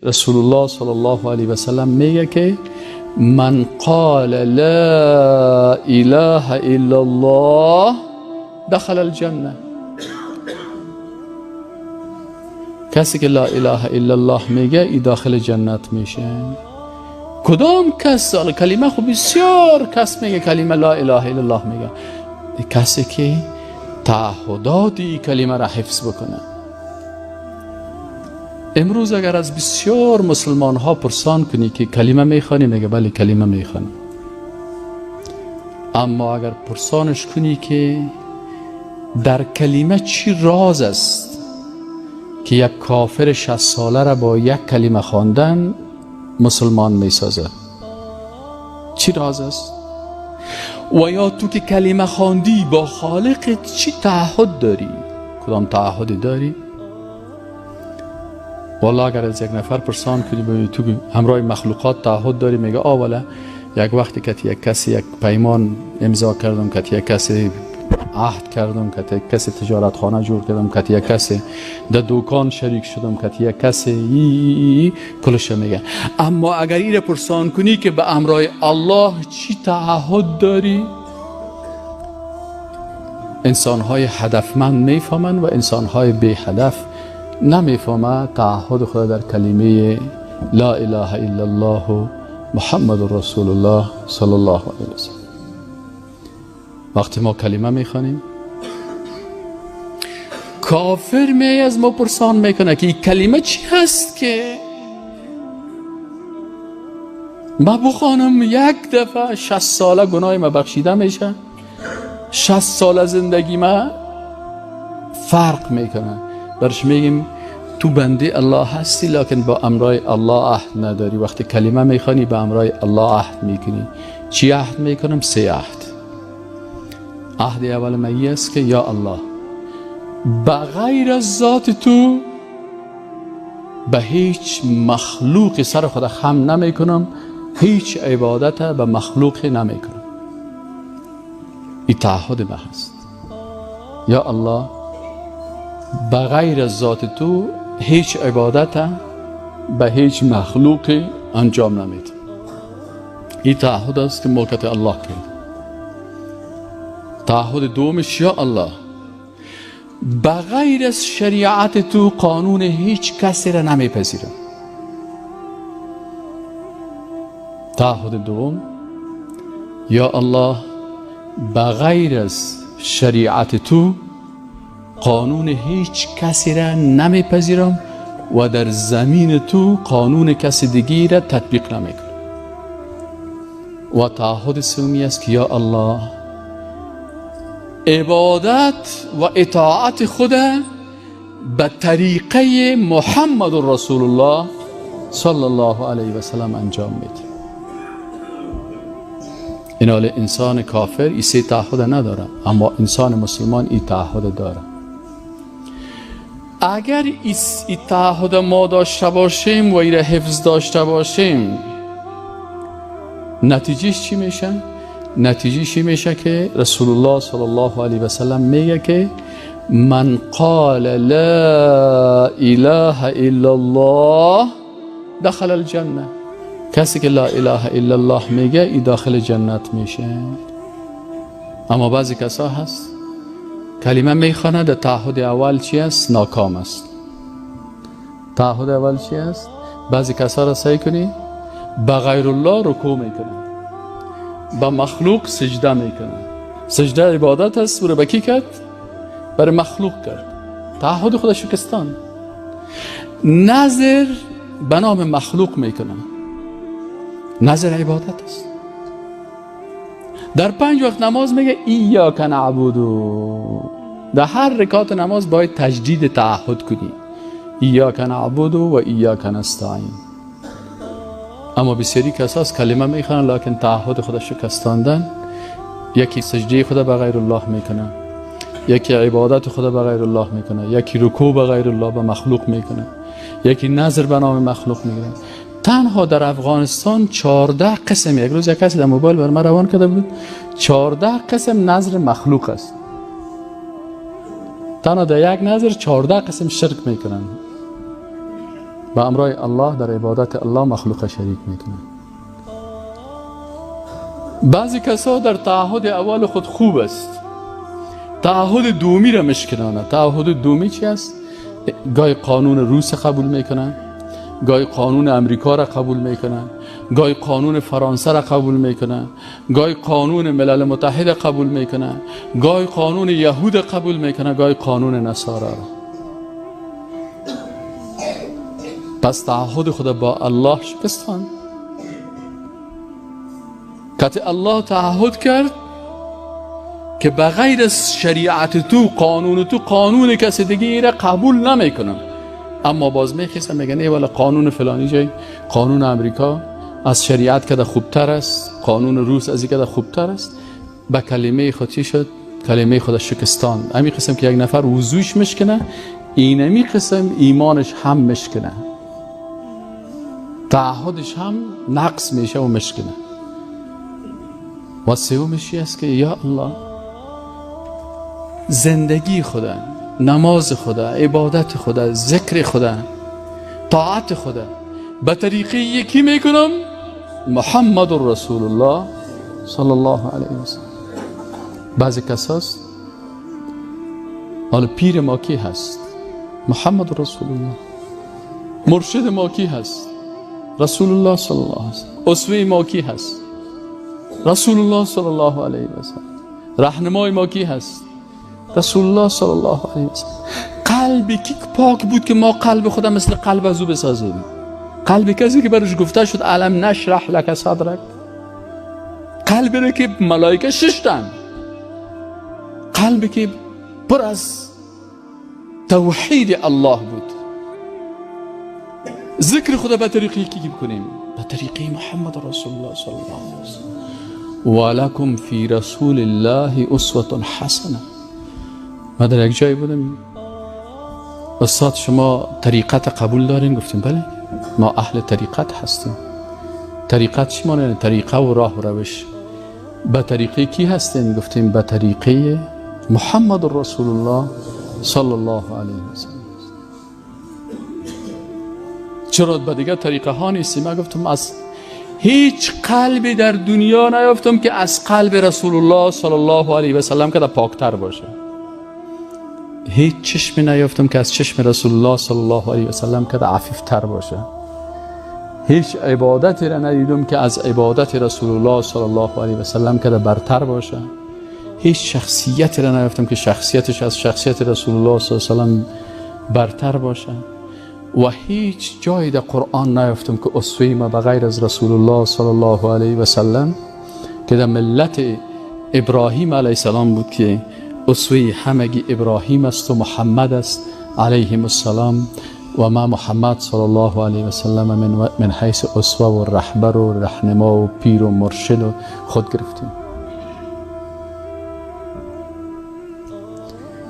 رسول الله صلی الله علیه و سلم میگه که من قال لا اله الا الله دخل الجنه. کسی که لا اله الا الله میگه ای داخل جنت میشه. کدام کس؟ کلمه خب بسیار کس میگه کلمه لا اله الا الله میگه. کسی که تعهدات این کلمه را حفظ بکنه. امروز اگر از بسیار مسلمان ها پرسان کنی که کلمه میخوانی، میگه بله کلمه میخوانم. اما اگر پرسانش کنی که در کلمه چی راز است که یک کافر 60 ساله را با یک کلمه خواندن مسلمان میسازه، چی راز است؟ و یا تو که کلمه خواندی با خالق چی تعهد داری؟ کدام تعهدی داری؟ والله اگر از یک نفر پرسان کنی به تو همراه مخلوقات تعهد داری، میگه والا یک وقتی که یک کسی یک پیمان امضا کردم، که یک کسی عهد کردم، که یک کسی تجارت خانه جور کردم، که یک کسی در دکان شریک شدم، که یک کسی کلش میگه. اما اگر این پرسان کنی که به امرای الله چی تعهد داری، انسان‌های هدفمند میفهمند و انسان‌های بی هدف نمیفهمه تعهد خدا در کلمه لا اله الا الله محمد رسول الله صلی الله علیه و سلم. وقتی ما کلمه میخوانیم، کافر از ما پرسان میکنه که این کلمه چی هست که ما بخوانم یک دفعه 60 ساله گناه ما بخشیده میشه، 60 ساله زندگی ما فرق میکنه. برش میگیم تو بنده الله هستی لیکن با امرای الله عهد نداری. وقتی کلمه میخوانی با امرای الله عهد میکنی. چی عهد میکنم؟ 3 عهد. عهد اول من است که یا الله بغیر از ذات تو به هیچ مخلوق سر خود خم نمی کنم، هیچ عبادت به مخلوق نمی کنم. این تعهد من هست. یا الله بغیر از ذات تو هیچ عبادت به هیچ مخلوق انجام نمیدم. این تعهد است که ملکت الله کرد. تعهد دومش یا الله بغیر از شریعت تو قانون هیچ کسی را نمیپذیرم. تعهد دوم یا الله بغیر از شریعت تو قانون هیچ کسی را نمیپذیرم و در زمین تو قانون کسی دیگی را تطبیق نمیکنم. و تعهد سومی است که یا الله عبادت و اطاعت خود به طریقه محمد رسول الله صلی الله علیه و سلم انجام میده. این حال انسان کافر این 3 تعهد نداره، اما انسان مسلمان این تعهد داره. اگر این تعهد ما داشته باشیم و این را حفظ داشته باشیم، نتیجهش چی میشه؟ نتیجهش میشه که رسول الله صلی الله علیه و سلم میگه که من قال لا اله الا الله دخل الجنه. کسی که لا اله الا الله میگه ای داخل جنت میشه. اما بعضی کسا هست کلمه میخوانه، در تعهد اول چی است؟ ناکام است. تعهد اول چی است؟ بعضی کسا را سعی کنی به غیر الله رکوع میکنه، با مخلوق سجده میکنه. سجده عبادت است، برای بکی کرد؟ برای مخلوق کرد. تعهد خود شکستان. نظر به نام مخلوق میکنه. نظر عبادت است. در 5 وقت نماز میگه ایاک نعبدو. در هر رکعت نماز باید تجدید تعهد کنی. ایاک نعبدو و ایاک نستعین. اما بسیاری کساس کلمه میخوانن لیکن تعهد خود شکستاندن. یکی سجده خود به غیر الله میکنه، یکی عبادت خود به غیر الله میکنه، یکی رکوع به غیر الله به مخلوق میکنه، یکی نظر به نام مخلوق میکنه. تنها در افغانستان 14 قسم، یک روز یک کسی در موبایل بر من روان کرده بود، 14 قسم نظر مخلوق است. تنها در یک نظر 14 قسم شرک میکنن. و امرای الله در عبادت الله مخلوق شریک میکنن. بعضی کسا در تعهد اول خود خوب است، تعهد دومی را مشکنانه. تعهد دومی چی است؟ گاهی قانون روس قبول میکنن، گاهی قانون امریکا را قبول میکنن، گاهی قانون فرانسه را قبول میکنن، گاهی قانون ملل متحد قبول میکنن، گاهی قانون یهود قبول میکنن، گاهی قانون نصارا را. پس تعهد خود با الله شکستان. که الله تعهد کرد که بغیر از شریعت تو، قانون تو، قانون کسی دیگه را قبول نمیکنم. اما باز میخیستم میگن ای والا قانون فلانی جای، قانون امریکا از شریعت کده خوبتر است، قانون روس از این کده خوبتر است. به کلمه خود چی شد؟ کلمه خود شکستان. همین قسم که یک نفر وضوش مشکنه، این همین قسم ایمانش هم مشکنه، تعهدش هم نقص میشه و مشکنه. و سومش است که یا الله زندگی خدا، نماز خدا، عبادت خدا، ذکر خدا، طاعت خدا به طریقه یکی میکنم محمد رسول الله صلی الله علیه و سلم. بعضی کساست حالا پیر ما کی هست؟ محمد رسول الله. مرشد ما کی هست؟ رسول الله صلی الله علیه و سلم. اسوه ما کی هست؟ رسول الله صلی الله علیه و سلم. راهنمای ما کی هست؟ رسول الله صلی الله علیه و سلم. قلبی که پاک بود که ما قلب خودم مثل قلب از او بسازیم. قلب کسی که برش گفته شد علم نشرح لک صدرک، قلبی را که ملائکه ششتن، قلبی که پر از توحید الله بود. ذکر خدا به طریقی که بکنیم؟ به طریقی محمد رسول الله صلی الله علیه و سلم. ولکم فی رسول الله اسوة حسنه. ما در یک جایی بودم، استاد شما طریقت قبول دارین؟ گفتیم بله، ما اهل طریقت هستیم. طریقت چی معنی؟ طریقه و راه و روش. به طریقه کی هستین؟ گفتیم به طریقه محمد رسول الله صلی الله علیه و سلم. چرا به دیگه طریقه ها نیستیم؟ من گفتم از هیچ قلبی در دنیا نیافتم که از قلب رسول الله صلی الله علیه و سلم که پاکتر باشه. هیچ چشمی نیافتم که از چشم رسول الله صلی الله علیه و سلم که عفیفتر باشه. هیچ عبادتی را ندیدم که از عبادت رسول الله صلی الله علیه و سلم که برتر باشه. هیچ شخصیتی را نیافتم که شخصیتش از شخصیت رسول الله صلی الله علیه و سلم برتر باشه. و هیچ جای در قرآن نیافتم که اسوه ما بغیر از رسول الله صلی الله علیه و سلم که در ملت ابراهیم علیه السلام بود که اسوه همگی ابراهیم است و محمد است علیهم السلام. و ما محمد صلی الله علیه و سلم من حیث اسوه و رهبر و رهنما و پیر و مرشد و خود گرفتیم.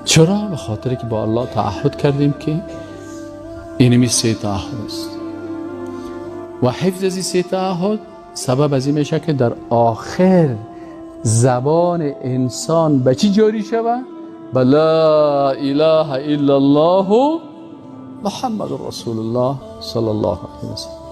چرا؟ به خاطر که با الله تعهد کردیم که اینمی سه تعهد است و حفظ از این سه تعهد سبب از این میشه که در آخر زبان انسان به چی جاری شود؟ لا اله الا الله محمد رسول الله صلی الله علیه و سلم.